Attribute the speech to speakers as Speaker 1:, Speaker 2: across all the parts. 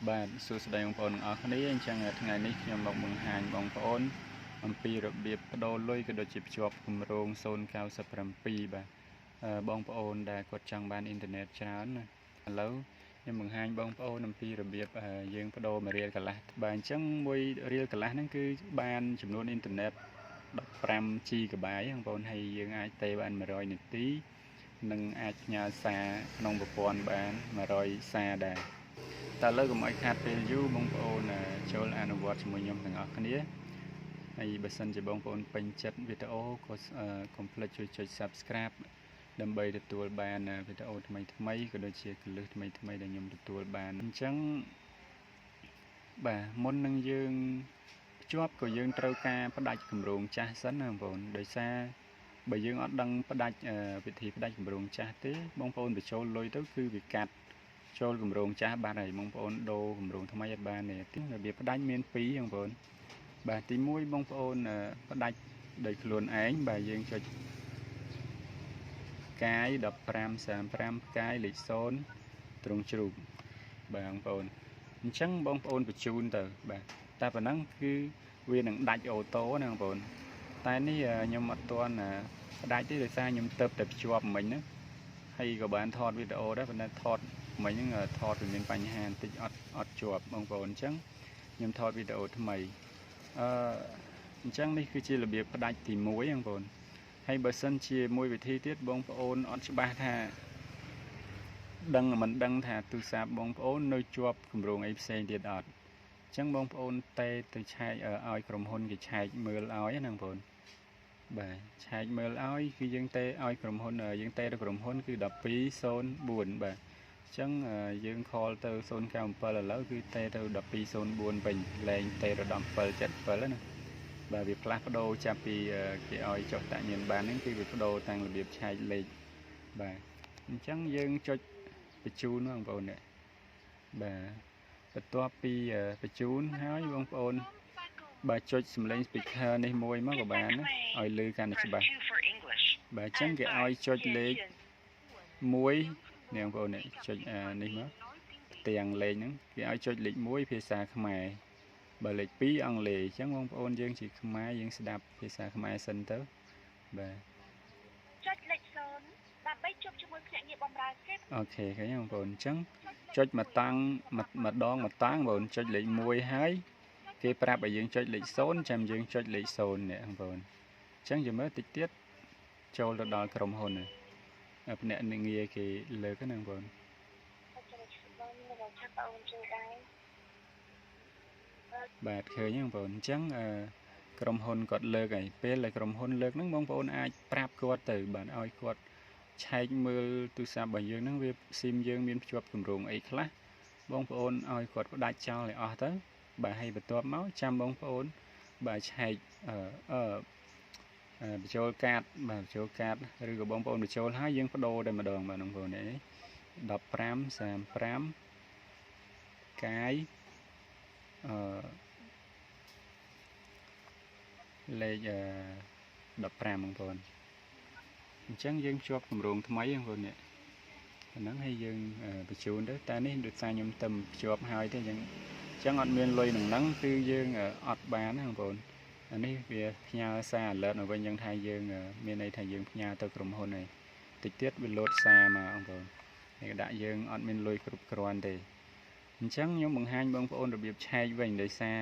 Speaker 1: បាទសួស្តីបងប្អូនទាំងអស់គ្នាអញ្ចឹងថ្ងៃនេះខ្ញុំមកបង្ហាញបងប្អូនអំពីរបៀបបដូរលុយក៏ដូចជាភ្ជាប់គម្រោង097បាទបងប្អូនដែលគាត់ចង់បានអ៊ីនធឺណិតច្រើនណាឥឡូវខ្ញុំបង្ហាញបងប្អូនអំពីរបៀបយើងបដូរ1រៀលកន្លះបាទអញ្ចឹង1រៀលកន្លះហ្នឹងគឺបានចំនួនអ៊ីនធឺណិត15 GB បងប្អូនហើយយើងអាចទេបាន100នាទីនិងអាចផ្ញើសារក្នុងប្រព័ន្ធបាន100សារដែរតើលើកុំឲ្យខាតពេលយូរបងប្អូនចូលអនុវត្តជាមួយខ្ញុំទាំងអស់គ្នាហើយបើសិនជាបងប្អូនពេញចិត្តវីដេអូក៏កុំភ្លេចជួយចុច Subscribe ដើម្បីទទួលបានវីដេអូថ្មីៗក៏ដូចជាគន្លឹះថ្មីៗដែលខ្ញុំទទួលបានអញ្ចឹងបាទមុននឹងយើងភ្ជាប់ក៏យើងត្រូវការផ្ដាច់គម្រោងចាស់សិនណាបងប្អូនដោយសារបើយើងអត់ដឹងផ្ដាច់វិធីផ្ដាច់គម្រោងចាស់ទេបងប្អូនបញ្ចូលលុយទៅគឺវាកាត់ចូលគម្រោងចាស់បាត់ហើយបងប្អូនដូរគម្រោងថ្មីអត់បានទេរបៀបផ្ដាច់មាន2បងប្អូនបាទទី1បងប្អូនផ្ដាច់ដោយខ្លួនឯងបាទយើងចុចកាយ1535ផ្កាយលេខ0ត្រង់ជ្រូកបាទបងប្អូនអញ្ចឹងបងប្អូនបញ្ជូនទៅបាទតែប៉ុណ្ណឹងគឺវានឹងដាច់អូតូណាបងប្អូនតែនេះខ្ញុំអត់ទាន់ផ្ដាច់ទេដោយសារខ្ញុំទៅតែភ្ជាប់មិញហ្នឹងហើយក៏បានថតវីដេអូដែរប៉ុន្តែថតមិញហ្នឹងថតវាមានបញ្ហាបន្តិចអត់ជាប់បងប្អូនអញ្ចឹងខ្ញុំថតវីដេអូថ្មីអញ្ចឹងនេះគឺជារបៀបផ្ដាច់ទី1បងប្អូនហើយបើសិនជាមួយវិធីទៀតបងប្អូនអត់ច្បាស់ថាមិនដឹងថាទូរស័ព្ទបងប្អូននៅជាប់គម្រោងអីផ្សេងទៀតអត់អញ្ចឹងបងប្អូនតែទៅឆែកឲ្យក្រុមហ៊ុនគេឆែកមើលឲ្យណាបងប្អូនបាទឆែកមើលឲ្យគឺយើងទេឲ្យក្រុមហ៊ុនយើងទេទៅក្រុមហ៊ុនគឺ1204បាទអញ្ចឹងយើង call ទៅ097ឥឡូវគឺទេទៅ1204វិញលែងទេទៅ1777ណាបាទវាផ្លាស់ប្ដូរចាប់ពីគេឲ្យចុះតាក់ញៀនបានហ្នឹងគឺវាប្ដូរតាំងរបៀបឆែកលេខបាទអញ្ចឹងយើងចុចបញ្ជូនបងប្អូននេះបាទបន្ទាប់ពីបញ្ជូនហើយបងប្អូនបាទចុចសំឡេង speaker នេះមួយមកក៏បានឲ្យឮកាន់តែច្បាស់បាទអញ្ចឹងគេឲ្យចុចលេខ1នេះបងប្អូននេះចុចនេះមកទាំងលេខហ្នឹងគេឲ្យចុចលេខ1ភាសាខ្មែរបើលេខ2អង់គ្លេសអញ្ចឹងបងប្អូនយើងជាខ្មែរយើងស្ដាប់ភាសាខ្មែរសិនទៅបាទចុចលេខ0ដើម្បីជួបជាមួយភ្នាក់ងារបម្រើគេអូខេឃើញបងប្អូនអញ្ចឹងចុចម្ដងបងប្អូនចុចលេខ1ហើយគេប្រាប់ឲ្យយើងចុចលេខ0ចាំយើងចុចលេខ0នេះបងប្អូនអញ្ចឹងយើងមើលតិចទៀតចូលទៅដល់ក្រុមហ៊ុនភ្នាក់ងារគេលើកហ្នឹងបងប្អូនបាទឃើញបងប្អូនអញ្ចឹងក្រុមហ៊ុនគាត់លើកហើយពេលដែលក្រុមហ៊ុនលើកហ្នឹងបងប្អូនអាចប្រាប់គាត់ទៅបាទឲ្យគាត់ឆែកមើលទូរស័ព្ទរបស់យើងហ្នឹងវាស៊ីមយើងមានភ្ជាប់គម្រោងអីខ្លះបងប្អូនឲ្យគាត់ផ្ដាច់ចោលឲ្យអស់ទៅបាទហើយបន្ទាប់មកចាំបងប្អូនបាទឆែកបញ្ចូលកាតបាទបញ្ចូលកាតឬក៏បងប្អូនបញ្ចូលហើយយើងបដូរតែម្ដងបាទបងប្អូននេះ1535កាយលេខ15បងប្អូនអញ្ចឹងយើងភ្ជាប់គម្រោងថ្មីបងប្អូននេះអាហ្នឹងហើយយើងបញ្ជូនទៅតែនេះដូចថាខ្ញុំទៅភ្ជាប់ហើយទេអញ្ចឹងអត់មានលុយក្នុងហ្នឹងគឺយើងអត់បានណាបងប្អូនអានេះវាផ្ញើសារ alert មកវិញយ៉ាងថាយើងមានន័យថាយើងផ្ញើទៅក្រុមហ៊ុនហើយតិចទៀតវាលោតសារមកបងប្អូនហើយដាក់យើងអត់មានលុយគ្រប់គ្រាន់ទេអញ្ចឹងខ្ញុំបង្ហាញបងប្អូនរបៀបឆែកវិញដោយសារ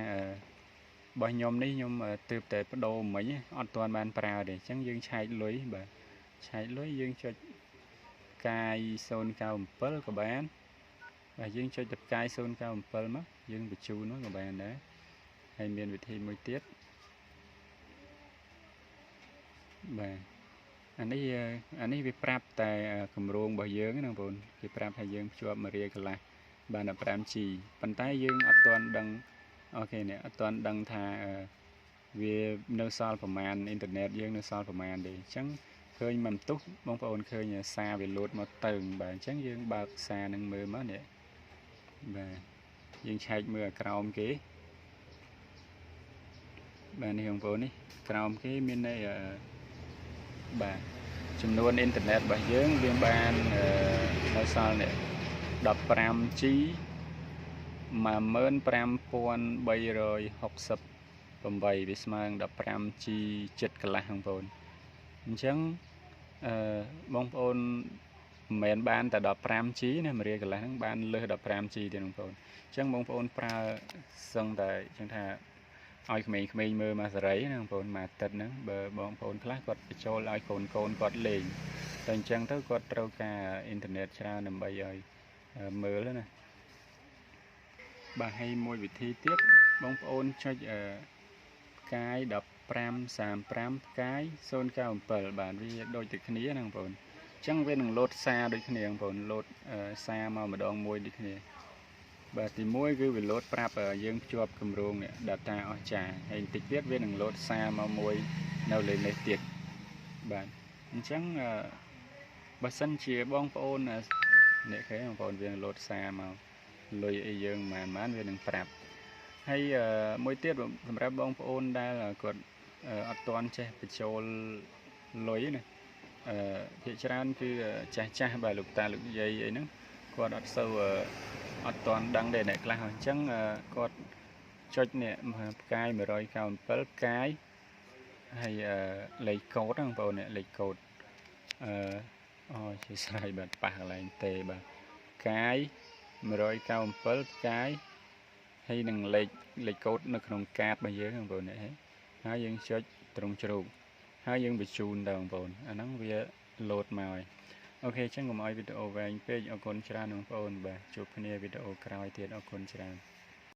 Speaker 1: របស់ខ្ញុំនេះខ្ញុំទើបតែបដូរមិញអត់ទាន់បានប្រើទេអញ្ចឹងយើងឆែកលុយបាទឆែកលុយយើងចុចកាយ097ក៏បានបាទយើងចុចទៅកាយ097មកយើងបញ្ជូននោះក៏បានដែរហើយមានវិធីមួយទៀតបាទអានេះវាប្រាប់តែគម្រោងរបស់យើងណាបងប្អូនគេប្រាប់ថាយើងភ្ជាប់1រៀលកន្លះបាន 15G ប៉ុន្តែយើងអត់ទាន់ដឹងអូខេនេះអត់ទាន់ដឹងថាវានៅសល់ប្រមាណអ៊ីនធឺណិតយើងនៅសល់ប្រមាណទេអញ្ចឹងឃើញមិនផ្ទុះបងប្អូនឃើញសារវាលោតមកទៅបាទអញ្ចឹងយើងបើកសារនឹងមើលមកនេះបាទយើងឆែកមើលក្រោមគេបាទនេះបងប្អូននេះក្រោមគេមានន័យបាទចំនួនអ៊ីនធឺណិតរបស់យើងវាបាននៅសល់នេះ 15G 15368វាស្មើនឹង 15G ចិត្តកន្លះបងប្អូនអញ្ចឹងបងប្អូនមិនមែនបានតែ 15G ណា1រៀលកន្លះហ្នឹងបានលើស 15G ទៀតបងប្អូនអញ្ចឹងបងប្អូនប្រើសឹងតែអញ្ចឹងថាឲ្យក្មេងៗមើលមួយសេរីណាបងប្អូនមួយអាទិត្យហ្នឹងបើបងប្អូនខ្លះគាត់បញ្ចូលឲ្យកូនគាត់លេងតែអញ្ចឹងទៅគាត់ត្រូវការអ៊ីនធឺណិតច្រើនដើម្បីឲ្យមើលណាបាទហើយមួយវិធីទៀតបងប្អូនចុចផ្កាយ1535ផ្កាយ097បាទវាដូចតែគ្នាណាបងប្អូនអញ្ចឹងវានឹងលោតសារដូចគ្នាបងប្អូនលោតសារមកម្ដងមួយដូចគ្នាបាទទី1គឺវាលោតប្រាប់យើងភ្ជាប់គម្រោង data អស្ចារ្យហើយបន្តិចទៀតវានឹងលោតសារមកមួយនៅលើនេះទៀតបាទអញ្ចឹងបើសិនជាបងប្អូនអ្នកគេបងប្អូនវាលោតសារមកលុយអីយើងប៉ុន្មានវានឹងប្រាប់ហើយមួយទៀតសម្រាប់បងប្អូនដែលគាត់អត់ទាន់ចេះបញ្ចូលលុយណាភាគច្រើនគឺចាស់បាទលោកតាលោកយាយអីហ្នឹងគាត់អត់សូវអត់ទាន់ដឹងទេអ្នកខ្លះអញ្ចឹងគាត់ចុចនេះផ្កាយ197ផ្កាយហើយលេខកូដបងប្អូនលេខកូដជាស្រ័យបាទប៉ះកន្លែងទេបាទផ្កាយ197ផ្កាយហើយនឹងលេខកូដនៅក្នុងកាតរបស់យើងបងប្អូននេះហើយយើងចុចត្រង់ជ្រូកហើយយើងបញ្ជូនទៅបងប្អូនអាហ្នឹងវាលោតមកហើយអូខេអញ្ចឹងកុំឲ្យវីដេអូវែងពេកអរគុណច្រើនបងប្អូនបាទជួបគ្នាវីដេអូក្រោយទៀតអរគុណច្រើន